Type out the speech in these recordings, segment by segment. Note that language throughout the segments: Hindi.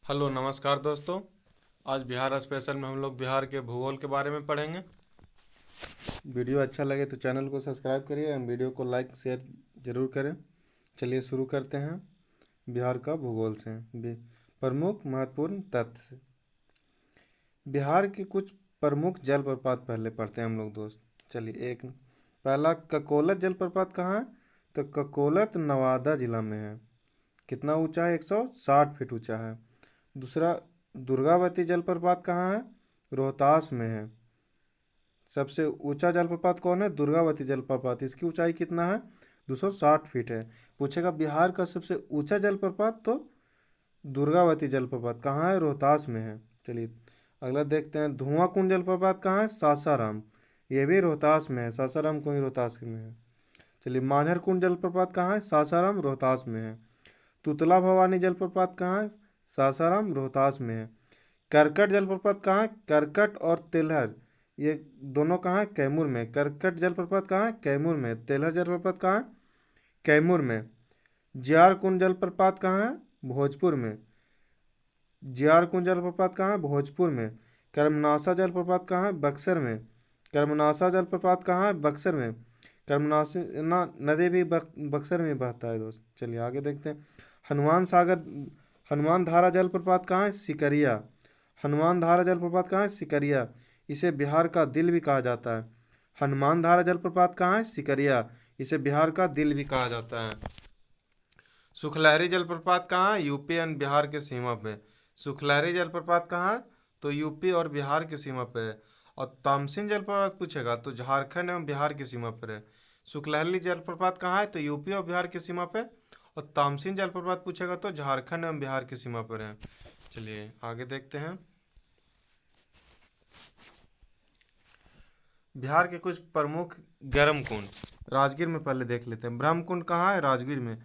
हेलो नमस्कार दोस्तों। आज बिहार स्पेशल में हम लोग बिहार के भूगोल के बारे में पढ़ेंगे। वीडियो अच्छा लगे तो चैनल को सब्सक्राइब करिए और वीडियो को लाइक शेयर ज़रूर करें। चलिए शुरू करते हैं बिहार का भूगोल से। प्रमुख महत्वपूर्ण तथ्य से बिहार के कुछ प्रमुख जलप्रपात पहले पढ़ते हैं हम लोग दोस्त। चलिए एक पहला ककोलत जलप्रपात कहाँ है? तो ककोलत नवादा जिला में है। कितना ऊंचा है? 160 फीट ऊंचा है। दूसरा दुर्गावती जलप्रपात कहाँ है? रोहतास में है। सबसे ऊंचा जलप्रपात कौन है? दुर्गावती जलप्रपात। इसकी ऊंचाई कितना है? 260 फीट है। पूछेगा बिहार का सबसे ऊंचा जलप्रपात, तो दुर्गावती जलप्रपात कहाँ है? रोहतास में है। चलिए अगला देखते हैं। धुआं कुंड जलप्रपात कहाँ है? सासाराम। ये भी रोहतास में है। सासाराम को ही रोहतास में है। चलिए मांझर कुंड जलप्रपात कहाँ है? सासाराम रोहतास में है। तुतला भवानी जलप्रपात कहाँ है? सासाराम रोहतास में है। करकट जलप्रपात कहाँ है? करकट और तेलहर ये दोनों कहाँ है? कैमूर में। करकट जलप्रपात कहाँ है? कैमूर में। तेलहर जलप्रपात कहाँ है? कैमूर में। जियार कुंड जलप्रपात कहाँ है? भोजपुर में। जियार कुंड जलप्रपात कहाँ है? भोजपुर में। कर्मनासा जलप्रपात कहाँ है? बक्सर में। कर्मनासा जलप्रपात कहाँ है? बक्सर में। कर्मनासा नदी भी बक्सर में बहता है दोस्त। चलिए आगे देखते हैं। हनुमान धारा जलप्रपात कहाँ है? सिकरिया। हनुमान धारा जलप्रपात कहाँ है? सिकरिया। इसे बिहार का दिल भी कहा जाता है। हनुमान धारा जलप्रपात कहाँ है? सिकरिया। इसे बिहार का दिल भी कहा जाता है। सुखलहरी जलप्रपात कहाँ है? यूपी एंड बिहार के सीमा पे। सुखलहरी जलप्रपात कहाँ है? तो यूपी और बिहार की सीमा पे है। और तामसिन जलप्रपात पूछेगा तो झारखंड एवं बिहार की सीमा पर है। सुखलहरी जलप्रपात कहाँ है? तो यूपी और बिहार की सीमा पे। और तामसिन जलप्रपात पूछेगा तो झारखंड एवं बिहार की सीमा पर है। चलिए आगे देखते हैं। बिहार के कुछ प्रमुख गर्म कुंड राजगीर में पहले देख लेते हैं। ब्रह्म कुंड कहाँ है? राजगीर में।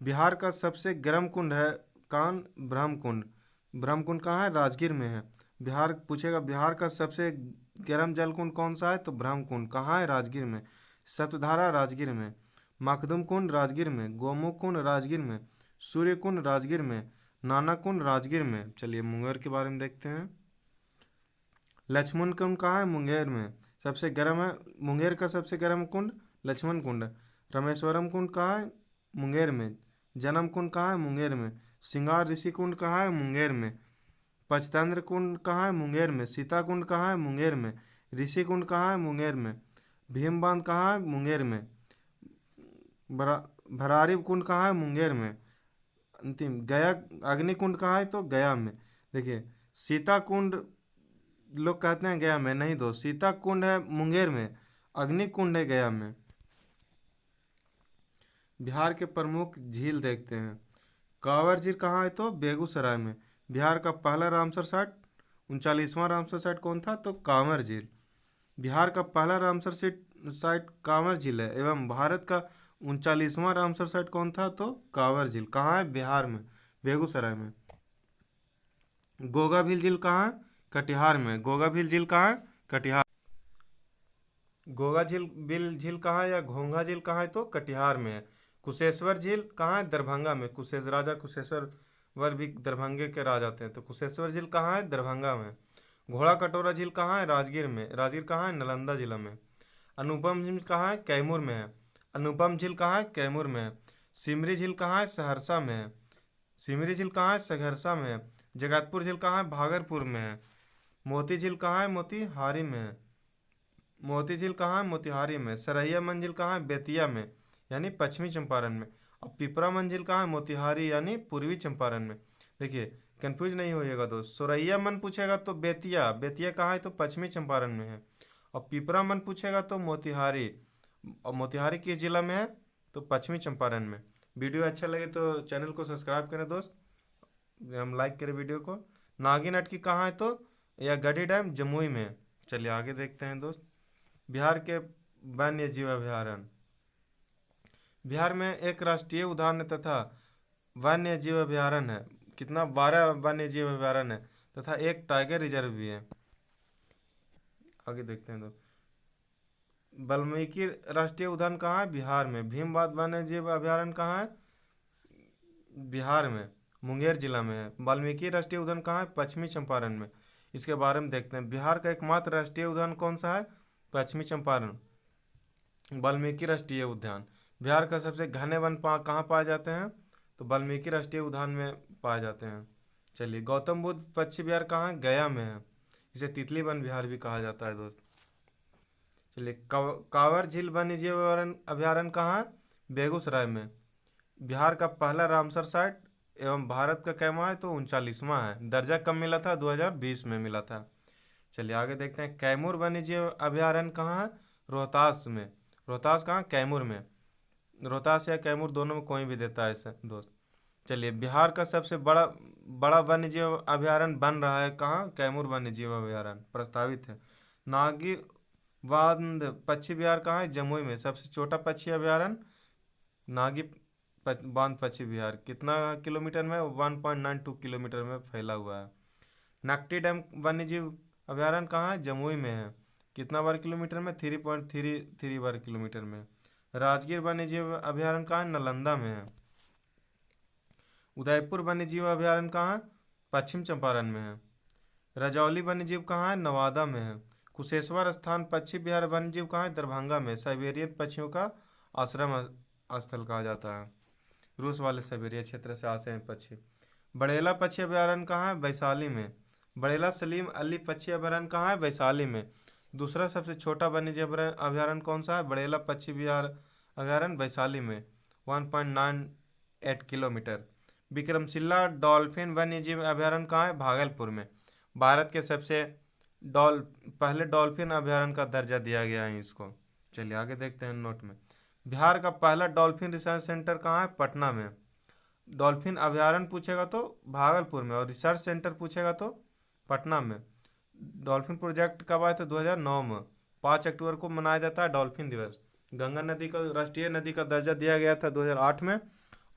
बिहार का सबसे गर्म कुंड है कान ब्रह्म कुंड। ब्रह्म कुंड कहाँ है? राजगीर में है। बिहार पूछेगा बिहार का सबसे गर्म जल कुंड कौन सा है? तो ब्रह्म कुंड कहाँ है? राजगीर में। सतधारा राजगीर में। मखदुम कुंड राजगीर में। गोमुख कुंड राजगीर में। सूर्य कुंड राजगीर में। नाना कुंड राजगीर में। चलिए मुंगेर के बारे में देखते हैं। लक्ष्मण कुंड कहाँ है? मुंगेर में। सबसे गर्म है मुंगेर का सबसे गर्म कुंड लक्ष्मण कुंड। रामेश्वरम कुंड कहाँ है? मुंगेर में। जन्म कुंड कहाँ है? मुंगेर में। सिंगार ऋषि कुंड कहाँ है? मुंगेर में। पंचतंत्र कुंड कहाँ है? मुंगेर में। सीता कुंड कहाँ है? मुंगेर में। ऋषि कुंड कहाँ है? मुंगेर में। भीम बांध कहाँ है? मुंगेर में। भरारी कुंड कहाँ है? मुंगेर में। अंतिम गया अग्नि कुंड कहाँ है? तो गया में। देखिए सीता कुंड लोग कहते हैं गया में, नहीं दोस्त, सीता कुंड है मुंगेर में। अग्नि कुंड है गया में। बिहार के प्रमुख झील देखते हैं। कांवर झील कहाँ है? तो बेगूसराय में। बिहार का पहला रामसर साइट 39वां रामसर साइट कौन था? तो कांवर झील। बिहार का पहला रामसर साइट कांवर झील है एवं भारत का 39वां रामसर साइट कौन था? तो कांवर झील। कहाँ है? बिहार में, बेगूसराय में। गोगा भील झील कहाँ है? कटिहार में। गोगा भील झील कहाँ है? कटिहार। गोगा झील कहाँ है या घोंघा झील कहाँ है? तो कटिहार में है। कुशेश्वर झील कहाँ है? दरभंगा में। राजा कुशेश्वर वर भी दरभंगे के राजा थे, तो कुशेश्वर झील कहाँ है? दरभंगा में। घोड़ा कटोरा झील कहाँ है? राजगीर में। राजगीर कहाँ है? नालंदा जिला में। अनुपम झील कहाँ है? कैमूर में है। अनुपम झील कहाँ है? कैमूर में है। सिमरी झील कहाँ है? सहरसा में है। सिमरी झील कहाँ है? सहरसा में है। जगतपुर झील कहाँ है? भागलपुर में है। मोती झील कहाँ है? मोतिहारी में है। मोती झील कहाँ है? मोतिहारी में। सरैया मंझिल कहाँ है? बेतिया में, यानी पश्चिमी चंपारण में। और पिपरा मंझिल कहाँ है? मोतिहारी यानी पूर्वी चंपारण में। देखिए कंफ्यूज नहीं होइएगा दोस्त। सोरैया मन पूछेगा तो बेतिया। बेतिया कहाँ है? तो पश्चिमी चंपारण में है। और पिपरा मन पूछेगा तो मोतिहारी। और मोतिहारी किस जिला में है? तो पश्चिमी चंपारण में। वीडियो अच्छा लगे तो चैनल को सब्सक्राइब करें दोस्त, हम लाइक करें वीडियो को। नागिन अटकी कहाँ है? तो या गढ़ी डैम जमुई में। चलिए आगे देखते हैं दोस्त। बिहार के वन्य जीव अभयारण्य। बिहार में एक राष्ट्रीय उद्यान तथा वन्य जीव अभयारण्य है। कितना? 12 वन्य जीव अभयारण्य है तथा एक टाइगर रिजर्व भी है। आगे देखते हैं दोस्त। वाल्मीकि राष्ट्रीय उद्यान कहाँ है? बिहार में। भीमबाद वन्य जीव अभयारण्य कहाँ है? बिहार में। मुंगेर जिला में है। वाल्मीकि राष्ट्रीय उद्यान कहाँ है? पश्चिमी चंपारण में। इसके बारे में देखते हैं। बिहार का एकमात्र राष्ट्रीय उद्यान कौन सा है? पश्चिमी चंपारण वाल्मीकि राष्ट्रीय उद्यान। बिहार का सबसे घने वन कहाँ पाए जाते हैं? तो वाल्मीकि राष्ट्रीय उद्यान में पाए जाते हैं। चलिए, गौतम बुद्ध पक्षी विहार कहाँ है? गया में है। इसे तितली वन विहार भी कहा जाता है दोस्त। चलिए, कांवर झील वन्य जीव अभ्यारण्य कहाँ है? बेगूसराय में। बिहार का पहला रामसर साइट एवं भारत का कैमा है? तो 39वां है। दर्जा कब मिला था? 2020 में मिला था। चलिए आगे देखते हैं। कैमूर वन्य जीव अभ्यारण्य कहाँ है? रोहतास में। रोहतास कहाँ? कैमूर में। रोहतास या कैमूर दोनों में कोई भी देता है ऐसे दोस्त। चलिए, बिहार का सबसे बड़ा बड़ा वन्य जीव अभ्यारण्य बन रहा है कहाँ? कैमूर वन्य जीव अभ्यारण्य प्रस्तावित है। नागी बांध पक्षी विहार कहाँ है? जमुई में। सबसे छोटा पक्षी अभ्यारण्य नागी बांध पक्षी विहार कितना किलोमीटर में? 1.92 किलोमीटर में फैला हुआ है। नकटी डैम वन्य जीव अभ्यारण्य कहाँ है? जमुई में है। कितना वर्ग किलोमीटर में? 3.33 वर्ग किलोमीटर में। राजगीर वन्य जीव अभ्यारण्य कहाँ है? नालंदा में है। उदयपुर वन्य जीव अभ्यारण्य कहाँ है? पश्चिम चंपारण में है। रजौली वन्य जीव कहाँ है? नवादा में है। कुशेश्वर स्थान पक्षी विहार वन्य जीव कहाँ है? दरभंगा में। साइबेरियन पक्षियों का आश्रम स्थल कहा जाता है। रूस वाले साइबेरिया क्षेत्र से आते हैं पक्षी। बड़ेला पक्षी अभ्यारण्य कहाँ है? वैशाली में। बड़ेला सलीम अली पक्षी अभ्यारण्य कहाँ है? वैशाली में। दूसरा सबसे छोटा वन्यजीव अभ्यारण्य कौन सा है? बड़ेला पक्षी विहार अभ्यारण्य वैशाली में, 1.98 किलोमीटर। विक्रमशिला डॉल्फिन वन्यजीव अभ्यारण्य कहाँ है? भागलपुर में। भारत के सबसे पहले डॉल्फिन अभ्यारण्य का दर्जा दिया गया है इसको। चलिए आगे देखते हैं नोट में। बिहार का पहला डॉल्फिन रिसर्च सेंटर कहाँ है? पटना में। डॉल्फिन अभ्यारण्य पूछेगा तो भागलपुर में, और रिसर्च सेंटर पूछेगा तो पटना में। डॉल्फिन प्रोजेक्ट कब आया था? 2009 में। 5 अक्टूबर को मनाया जाता है डॉल्फिन दिवस। गंगा नदी को राष्ट्रीय नदी का दर्जा दिया गया था 2008 में,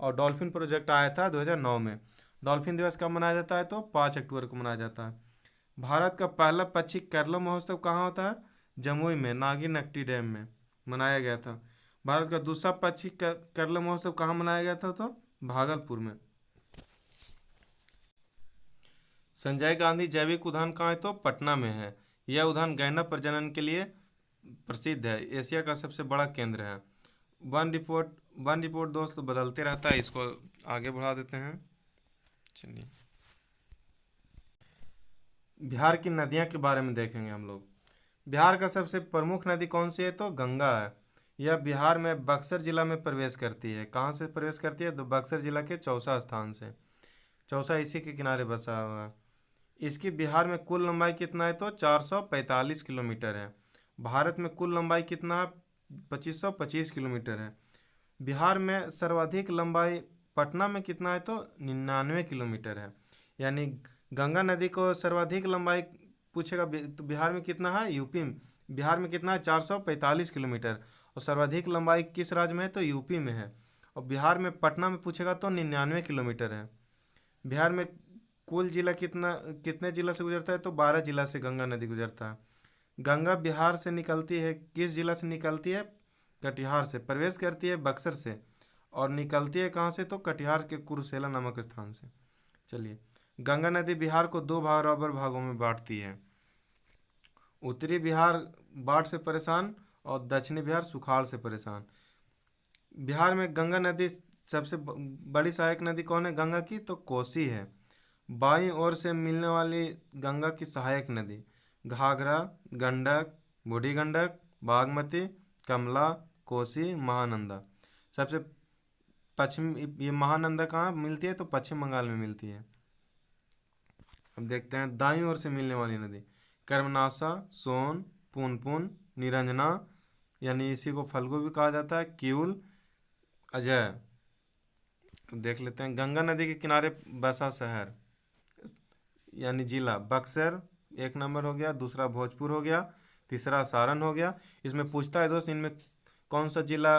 और डॉल्फिन प्रोजेक्ट आया था 2009 में। डॉल्फिन दिवस कब मनाया जाता है? तो 5 अक्टूबर को मनाया जाता है। भारत का पहला पक्षी केरला महोत्सव कहाँ होता है? जमुई में, नागी नकटी डैम में मनाया गया था। भारत का दूसरा पक्षी केरला महोत्सव कहाँ मनाया गया था? तो भागलपुर में। संजय गांधी जैविक उद्यान कहाँ है? तो पटना में है। यह उद्यान गैंडा प्रजनन के लिए प्रसिद्ध है। एशिया का सबसे बड़ा केंद्र है। वन रिपोर्ट दोस्त बदलते रहता है, इसको आगे बढ़ा देते हैं। चलिए, बिहार की नदियाँ के बारे में देखेंगे हम लोग। बिहार का सबसे प्रमुख नदी कौन सी है? तो गंगा है। यह बिहार में बक्सर जिला में प्रवेश करती है। कहाँ से प्रवेश करती है? तो बक्सर जिला के चौसा स्थान से। चौसा इसी के किनारे बसा हुआ है। इसकी बिहार में कुल लंबाई कितना है? तो 445 किलोमीटर है। भारत में कुल लंबाई कितना है? 2525 किलोमीटर है। बिहार में सर्वाधिक लंबाई पटना में कितना है? तो 99 किलोमीटर है। यानी गंगा नदी को सर्वाधिक लंबाई पूछेगा तो बिहार में कितना है? यूपी में। बिहार में कितना है? 445 किलोमीटर। और सर्वाधिक लंबाई किस राज्य में है? तो यूपी में है। और बिहार में पटना में पूछेगा तो 99 किलोमीटर है। बिहार में कुल जिला कितने जिला से गुजरता है? तो 12 जिला से गंगा नदी गुजरता है। गंगा बिहार से निकलती है, किस जिला से निकलती है? कटिहार से। प्रवेश करती है बक्सर से, और निकलती है कहाँ से? तो कटिहार के कुरुसेला नामक स्थान से। चलिए, गंगा नदी बिहार को 2 बराबर भागों में बांटती है। उत्तरी बिहार बाढ़ से परेशान और दक्षिणी बिहार सुखाड़ से परेशान। बिहार में गंगा नदी सबसे बड़ी सहायक नदी कौन है गंगा की? तो कोसी है। बाईं ओर से मिलने वाली गंगा की सहायक नदी घाघरा, गंडक, बूढ़ी गंडक, बागमती, कमला, कोसी, महानंदा। सबसे पश्चिम ये महानंदा कहाँ मिलती है? तो पश्चिम बंगाल में मिलती है। अब देखते हैं दाईं ओर से मिलने वाली नदी कर्मनाशा, सोन, पुनपुन, निरंजना, यानी इसी को फल्गु भी कहा जाता है, किउल, अजय। देख लेते हैं। गंगा नदी के किनारे बसा शहर यानी जिला बक्सर 1 नंबर हो गया, दूसरा भोजपुर हो गया, तीसरा सारण हो गया। इसमें पूछता है दोस्त इनमें कौन सा जिला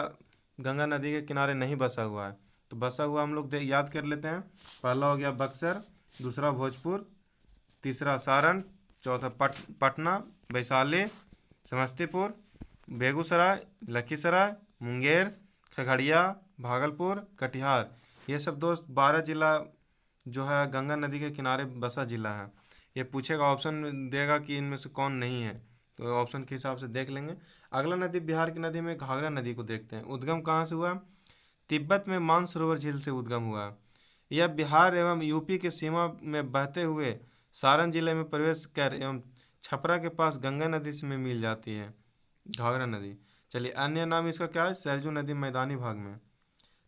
गंगा नदी के किनारे नहीं बसा हुआ है? तो बसा हुआ हम लोग याद कर लेते हैं। पहला हो गया बक्सर, दूसरा भोजपुर, तीसरा सारण, चौथा पटना, वैशाली, समस्तीपुर, बेगूसराय, लखीसराय, मुंगेर, खगड़िया, भागलपुर, कटिहार। ये सब दोस्त 12 जिला जो है गंगा नदी के किनारे बसा जिला है। ये पूछेगा, ऑप्शन देगा कि इनमें से कौन नहीं है, तो ऑप्शन के हिसाब से देख लेंगे। अगला नदी बिहार की नदी में घाघरा नदी को देखते हैं। उद्गम कहाँ से हुआ? तिब्बत में मानसरोवर झील से उद्गम हुआ। यह बिहार एवं यूपी के सीमा में बहते हुए सारण जिले में प्रवेश कर एवं छपरा के पास गंगा नदी से में मिल जाती है घाघरा नदी। चलिए, अन्य नाम इसका क्या है? सरजू नदी मैदानी भाग में।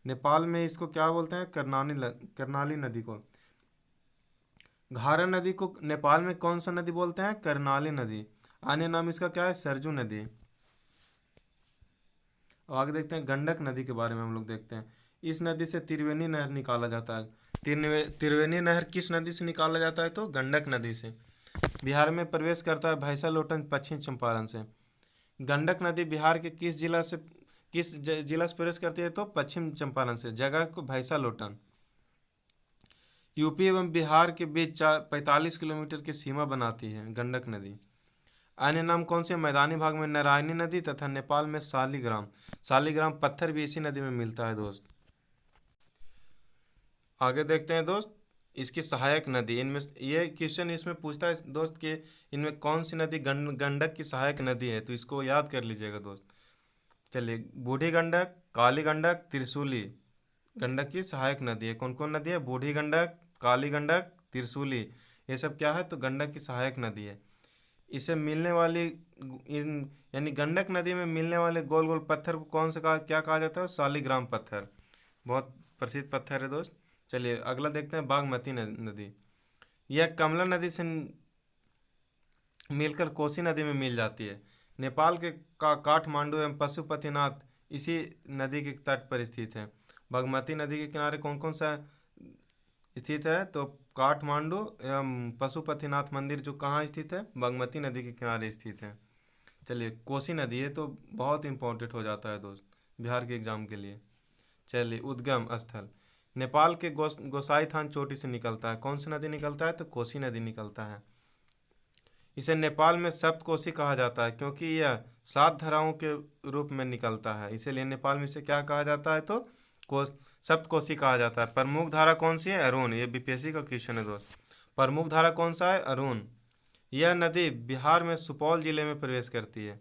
नेपाल में इसको क्या बोलते हैं? करनाली नदी को। घाघरा नदी को नेपाल में कौन सा नदी बोलते हैं? करनाली नदी। अन्य नाम इसका क्या है? सरजू नदी। अब आगे देखते हैं गंडक नदी के बारे में हम लोग देखते हैं। इस नदी से त्रिवेणी नहर निकाला जाता है। त्रिवेणी नहर किस नदी से निकाला जाता है? तो गंडक नदी से। बिहार में प्रवेश करता है भैंसा लोटन पश्चिम चंपारण से। गंडक नदी बिहार के किस जिला से प्रवेश करती है? तो पश्चिम चंपारण से। जगह को भैंसा लोटन। यूपी एवं बिहार के बीच 45 किलोमीटर की सीमा बनाती है गंडक नदी। अन्य नाम कौन से? मैदानी भाग में नारायणी नदी तथा नेपाल में शालिग्राम। शालिग्राम पत्थर भी इसी नदी में मिलता है दोस्त। आगे देखते हैं दोस्त, इसकी सहायक नदी। इनमें ये क्वेश्चन इसमें पूछता है दोस्त कि इनमें कौन सी नदी गंडक की सहायक नदी है, तो इसको याद कर लीजिएगा दोस्त। चलिए, बूढ़ी गंडक, काली गंडक, त्रिशूली गंडक की सहायक नदी है। कौन कौन नदी है? बूढ़ी गंडक, काली गंडक, त्रिशूली, ये सब क्या है? तो गंडक की सहायक नदी है। इसे मिलने वाली इन यानी गंडक नदी में मिलने वाले गोल गोल पत्थर को कौन सा क्या कहा जाता है? शालिग्राम पत्थर। बहुत प्रसिद्ध पत्थर है दोस्त। चलिए, अगला देखते हैं बागमती नदी। यह कमला नदी से मिलकर कोसी नदी में मिल जाती है। नेपाल के काठमांडू एवं पशुपतिनाथ इसी नदी के तट पर स्थित है। बागमती नदी के किनारे कौन कौन सा स्थित है? तो काठमांडू एवं पशुपतिनाथ मंदिर जो कहाँ स्थित है? बागमती नदी के किनारे स्थित है। चलिए, कोसी नदी है तो बहुत इंपॉर्टेंट हो जाता है दोस्त बिहार के एग्जाम के लिए। चलिए, उद्गम स्थल नेपाल के गोसाई थान चोटी से निकलता है। कौन सी नदी निकलता है? तो कोसी नदी निकलता है। इसे नेपाल में सप्तकोशी कहा जाता है क्योंकि यह 7 धाराओं के रूप में निकलता है, इसीलिए नेपाल में इसे क्या कहा जाता है? तो को सप्तकोशी कहा जाता है। प्रमुख धारा कौन सी है? अरुण। ये बीपीएससी का क्वेश्चन है दोस्त। प्रमुख धारा कौन सा है? अरुण। यह नदी बिहार में सुपौल जिले में प्रवेश करती है।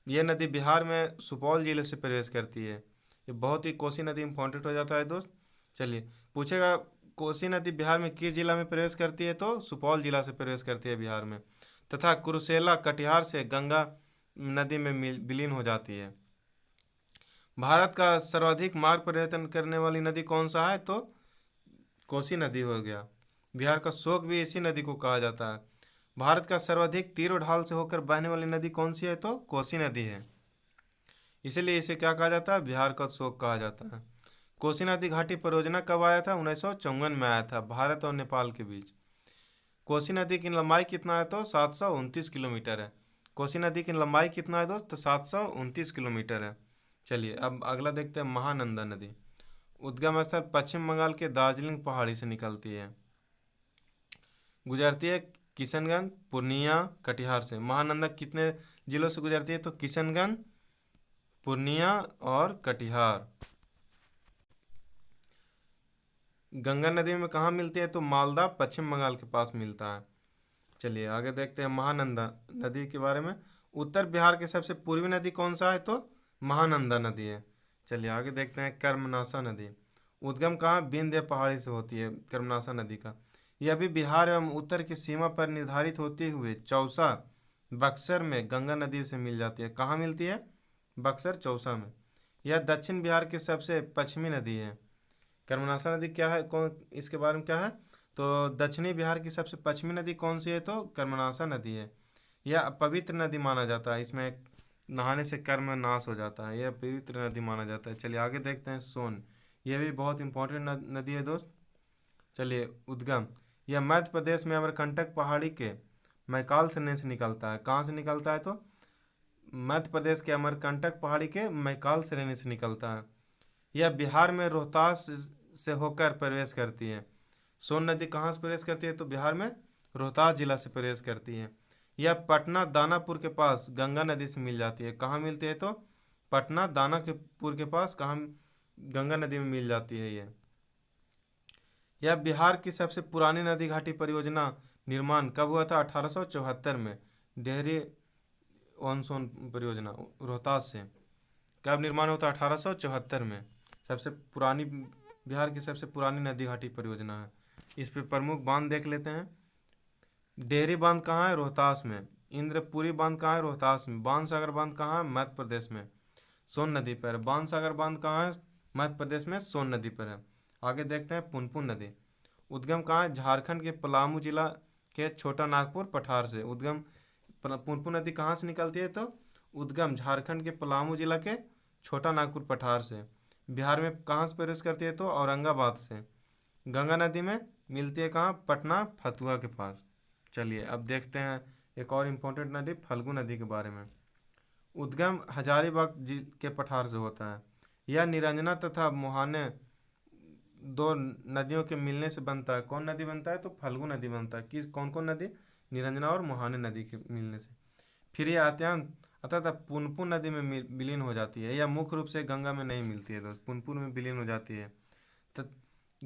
यह नदी बिहार में सुपौल जिले से प्रवेश करती है। ये बहुत ही कोसी नदी इंपॉर्टेंट हो जाता है दोस्त। चलिए, पूछेगा कोसी नदी बिहार में किस जिला में प्रवेश करती है? तो सुपौल जिला से प्रवेश करती है बिहार में। तथा कुरुसेला कटिहार से गंगा नदी में विलीन हो जाती है। भारत का सर्वाधिक मार्ग परिवर्तन करने वाली नदी कौन सा है? तो कोसी नदी हो गया। बिहार का शोक भी इसी नदी को कहा जाता है। भारत का सर्वाधिक तीर ढाल से होकर बहने वाली नदी कौन सी है? तो कोसी नदी है, इसीलिए इसे क्या कहा जाता है? बिहार का शोक कहा जाता है। कोसी नदी घाटी परियोजना कब आया था? 1954 में आया था, भारत और नेपाल के बीच। कोसी नदी की लंबाई कितना है? तो 729 किलोमीटर है। कोसी नदी की लंबाई कितना है दोस्त? तो 729 किलोमीटर है। चलिए, अब अगला देखते हैं महानंदा नदी। उद्गम स्थल पश्चिम बंगाल के दार्जिलिंग पहाड़ी से निकलती है। गुजरती है किशनगंज, पूर्णिया, कटिहार से। महानंदा कितने जिलों से गुजरती है? तो किशनगंज, पूर्णिया और कटिहार। गंगा नदी में कहाँ मिलती है? तो मालदा, पश्चिम बंगाल के पास मिलता है। चलिए, आगे देखते हैं महानंदा नदी के बारे में। उत्तर बिहार की सबसे पूर्वी नदी कौन सा है? तो महानंदा नदी है। चलिए, आगे देखते हैं कर्मनाशा नदी। उद्गम कहाँ? विंध्य पहाड़ी से होती है कर्मनाशा नदी का। यह भी बिहार एवं उत्तर की सीमा पर निर्धारित होते हुए चौसा, बक्सर में गंगा नदी से मिल जाती है। कहाँ मिलती है? बक्सर, चौसा में। यह दक्षिण बिहार की सबसे पश्चिमी नदी है। कर्मनाशा नदी क्या है? कौन इसके बारे में क्या है? तो दक्षिणी बिहार की सबसे पश्चिमी नदी कौन सी है? तो कर्मनाशा नदी है। यह पवित्र नदी माना जाता है, इसमें नहाने से कर्म नाश हो जाता है, यह पवित्र नदी माना जाता है। चलिए, आगे देखते हैं सोन। यह भी बहुत इंपॉर्टेंट नदी है दोस्त। चलिए, उद्गम यह मध्य प्रदेश में अमरकंटक पहाड़ी के मैकाल श्रेणी से निकलता है। कहाँ से निकलता है? तो मध्य प्रदेश के अमरकंटक पहाड़ी के मैकाल श्रेणी से निकलता है। यह बिहार में रोहतास से होकर प्रवेश करती है। सोन नदी कहाँ से प्रवेश करती है? तो बिहार में रोहतास जिला से प्रवेश करती है। यह पटना दानापुर के पास गंगा नदी से मिल जाती है। कहाँ मिलती है? तो पटना दानापुर के पास कहाँ गंगा नदी में मिल जाती है। यह बिहार की सबसे पुरानी नदी घाटी परियोजना निर्माण कब हुआ था? 1874 में। डेहरी ऑनसोन परियोजना रोहतास से कब निर्माण हुआ था? 1874 में। सबसे पुरानी, बिहार की सबसे पुरानी नदी घाटी परियोजना है। इस पे प्रमुख बांध देख लेते हैं। डेहरी बांध कहाँ है? रोहतास में। इंद्रपुरी बांध कहाँ है? रोहतास में। बाणसागर बांध कहाँ है? मध्य प्रदेश में, सोन नदी पर। बाणसागर बांध कहाँ है? मध्य प्रदेश में, सोन नदी पर है। आगे देखते हैं पुनपुन नदी। उद्गम कहाँ है? झारखंड के पलामू जिला के छोटा नागपुर पठार से। उद्गम पुनपुन नदी कहाँ से निकलती है? तो उद्गम झारखंड के पलामू जिला के छोटा नागपुर पठार से। बिहार में कहाँ से प्रवेश करती है? तो औरंगाबाद से। गंगा नदी में मिलती है कहाँ? पटना फतुहा के पास। चलिए अब देखते हैं एक और इम्पोर्टेंट नदी, फल्गु नदी के बारे में। उद्गम हजारीबाग के पठार से होता है। यह निरंजना तथा मुहाने दो नदियों के मिलने से बनता है। कौन नदी बनता है? तो फल्गु नदी बनता है। किस कौन कौन नदी? निरंजना और मुहाने नदी के मिलने से। फिर यह अत्यंत अतः पुनपुन नदी में विलीन हो जाती है। यह मुख्य रूप से गंगा में नहीं मिलती है दोस्त, पुनपुन में विलीन हो जाती है। तो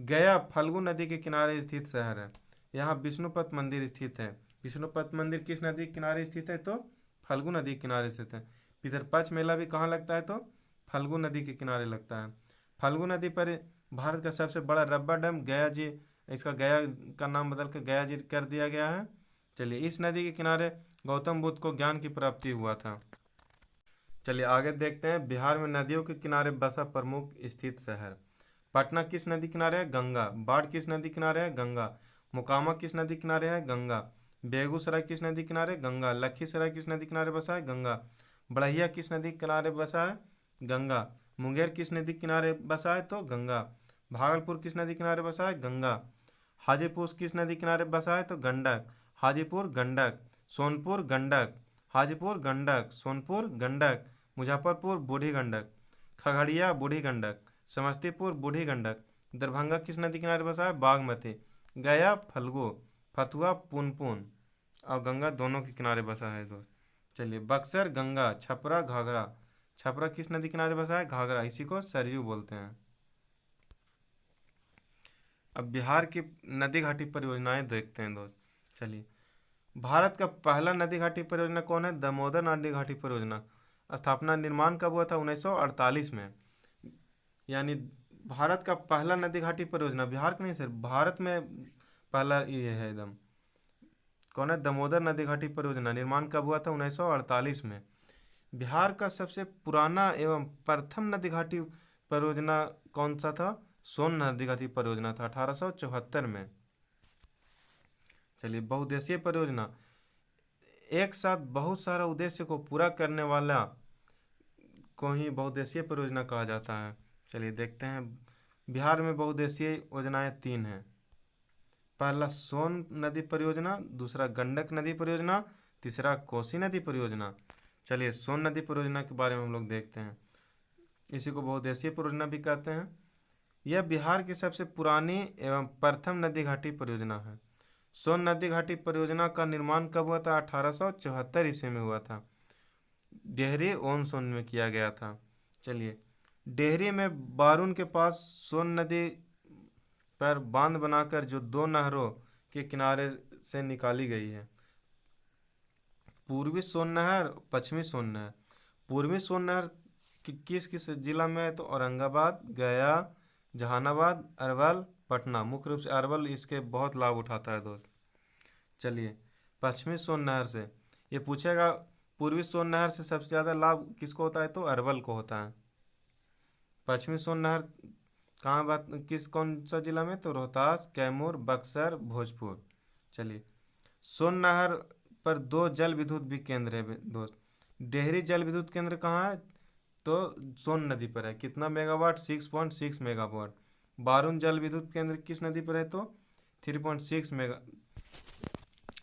गया फल्गु नदी के किनारे स्थित शहर है। यहाँ विष्णुपद मंदिर स्थित है। विष्णुपद मंदिर किस नदी के किनारे स्थित है? तो फल्गु नदी के किनारे स्थित है। पितरपक्ष मेला भी कहाँ लगता है? तो फल्गु नदी के किनारे लगता है। फल्गु नदी पर भारत का सबसे बड़ा रब्बर डैम गया जी, इसका गया का नाम बदल कर गया जी कर दिया गया है। चलिए इस नदी के किनारे गौतम बुद्ध को ज्ञान की प्राप्ति हुआ था। चलिए आगे देखते हैं बिहार में नदियों के किनारे बसा प्रमुख स्थित शहर। पटना किस नदी किनारे है? गंगा। बाढ़ किस नदी किनारे है? गंगा। मोकामा किस नदी किनारे है? गंगा। बेगूसराय किस नदी किनारे? गंगा। लखीसराय किस नदी किनारे बसा है? गंगा। बढ़िया किस नदी किनारे बसा है? गंगा। मुंगेर किस नदी किनारे बसा है? तो गंगा। भागलपुर किस नदी किनारे बसा है? गंगा। हाजीपुर किस नदी किनारे बसा है? तो गंडक। हाजीपुर गंडक। सोनपुर गंडक। हाजीपुर गंडक। सोनपुर गंडक। मुजफ्फरपुर बूढ़ी गंडक। खगड़िया बूढ़ी गंडक। समस्तीपुर बूढ़ी गंडक। दरभंगा किस नदी किनारे बसा है? बागमती। गया फल्गु। फतुहा पुनपुन और गंगा दोनों के किनारे बसा है दोस्त। चलिए बक्सर गंगा। छपरा घाघरा। छपरा किस नदी किनारे बसा है? घाघरा। इसी को सरयू बोलते हैं। अब बिहार की नदी घाटी परियोजनाएं देखते हैं दोस्त। चलिए भारत का पहला नदी घाटी परियोजना कौन है? दामोदर नदी घाटी परियोजना। स्थापना निर्माण कब हुआ था? 1948 में। यानी भारत का पहला नदी घाटी परियोजना, बिहार का नहीं सर, भारत में पहला ये है एकदम। कौन है? दामोदर नदी घाटी परियोजना। निर्माण कब हुआ था? 1948 में। बिहार का सबसे पुराना एवं प्रथम नदी घाटी परियोजना कौन सा था? सोन नदी घाटी परियोजना था 1874 में। चलिए बहुउद्देशीय परियोजना, एक साथ बहुत सारा उद्देश्य को पूरा करने वाला को ही बहुउद्देशीय परियोजना कहा जाता है। चलिए देखते हैं बिहार में बहुउद्देशीय योजनाएं 3 हैं। पहला सोन नदी परियोजना, दूसरा गंडक नदी परियोजना, तीसरा कोसी नदी परियोजना। चलिए सोन नदी परियोजना के बारे में हम लोग देखते हैं। इसी को बहुउद्देशीय परियोजना भी कहते हैं। यह बिहार की सबसे पुरानी एवं प्रथम नदी घाटी परियोजना है। सोन नदी घाटी परियोजना का निर्माण कब हुआ था? 1874 ईस्वी में हुआ था। डेहरी ओन सोन में किया गया था। चलिए डेहरी में बारून के पास सोन नदी पर बांध बनाकर जो दो नहरों के किनारे से निकाली गई है, पूर्वी सोन नहर, पश्चिमी सोन नहर। पूर्वी सोन नहर किस किस जिला में है? तो औरंगाबाद, गया, जहानाबाद, अरवल, पटना। मुख्य रूप से अरवल इसके बहुत लाभ उठाता है दोस्त। चलिए पश्चिमी सोन नहर से ये पूछेगा, पूर्वी सोन नहर से सबसे ज़्यादा लाभ किसको होता है? तो अरवल को होता है। पश्चिमी सोन नहर कहाँ बात किस कौन सा जिला में? तो रोहतास, कैमूर, बक्सर, भोजपुर। चलिए सोन नहर पर 2 जल विद्युत भी केंद्र है दोस्त। डेहरी जल विद्युत केंद्र कहाँ है? तो सोन नदी पर है। कितना मेगावाट? 6.6 मेगावाट। बारून जल विद्युत केंद्र किस नदी पर है? तो 3.6 मेगा,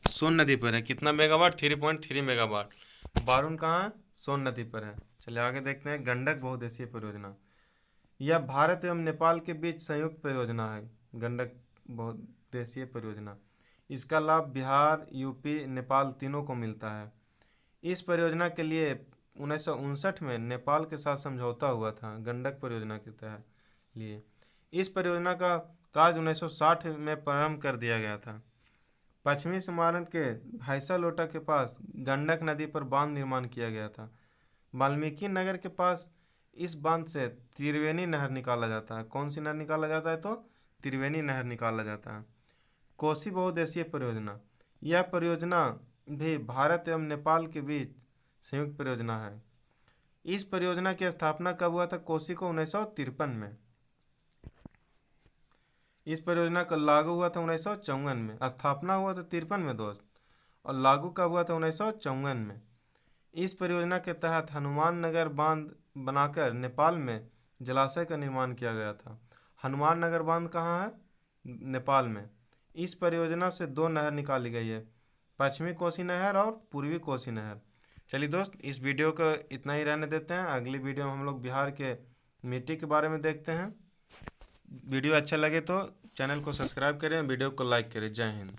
सोन नदी पर है। कितना मेगावाट? 3.3 मेगावाट। बारून कहाँ है? सोन नदी पर है। चलिए आगे देखते हैं गंडक बहुउद्देशीय परियोजना। यह भारत एवं नेपाल के बीच संयुक्त परियोजना है। गंडक बहुउद्देशीय परियोजना, इसका लाभ बिहार, यूपी, नेपाल तीनों को मिलता है। इस परियोजना के लिए 1959 में नेपाल के साथ समझौता हुआ था गंडक परियोजना के तहत लिए। इस परियोजना का काज 1960 में प्रारंभ कर दिया गया था। पश्चिमी चंपारण के भैंसा लोटा के पास गंडक नदी पर बांध निर्माण किया गया था। वाल्मीकि नगर के पास इस बांध से त्रिवेणी नहर निकाला जाता है। कौन सी नहर निकाला जाता है? तो त्रिवेणी नहर निकाला जाता है। कोसी बहुउद्देशीय परियोजना, यह परियोजना भी भारत एवं नेपाल के बीच संयुक्त परियोजना है। इस परियोजना की स्थापना कब हुआ था? कोसी को 1953 में। इस परियोजना का लागू हुआ था 1954 में। स्थापना हुआ था 53 में दोस्त, और लागू कब हुआ था? 1954 में। इस परियोजना के तहत हनुमान नगर बांध बनाकर नेपाल में जलाशय का निर्माण किया गया था। हनुमान नगर बांध कहाँ है? नेपाल में। इस परियोजना से दो नहर निकाली गई है, पश्चिमी कोसी नहर और पूर्वी कोसी नहर। चलिए दोस्त, इस वीडियो को इतना ही रहने देते हैं। अगली वीडियो में हम लोग बिहार के मिट्टी के बारे में देखते हैं। वीडियो अच्छा लगे तो चैनल को सब्सक्राइब करें, वीडियो को लाइक करें। जय हिंद।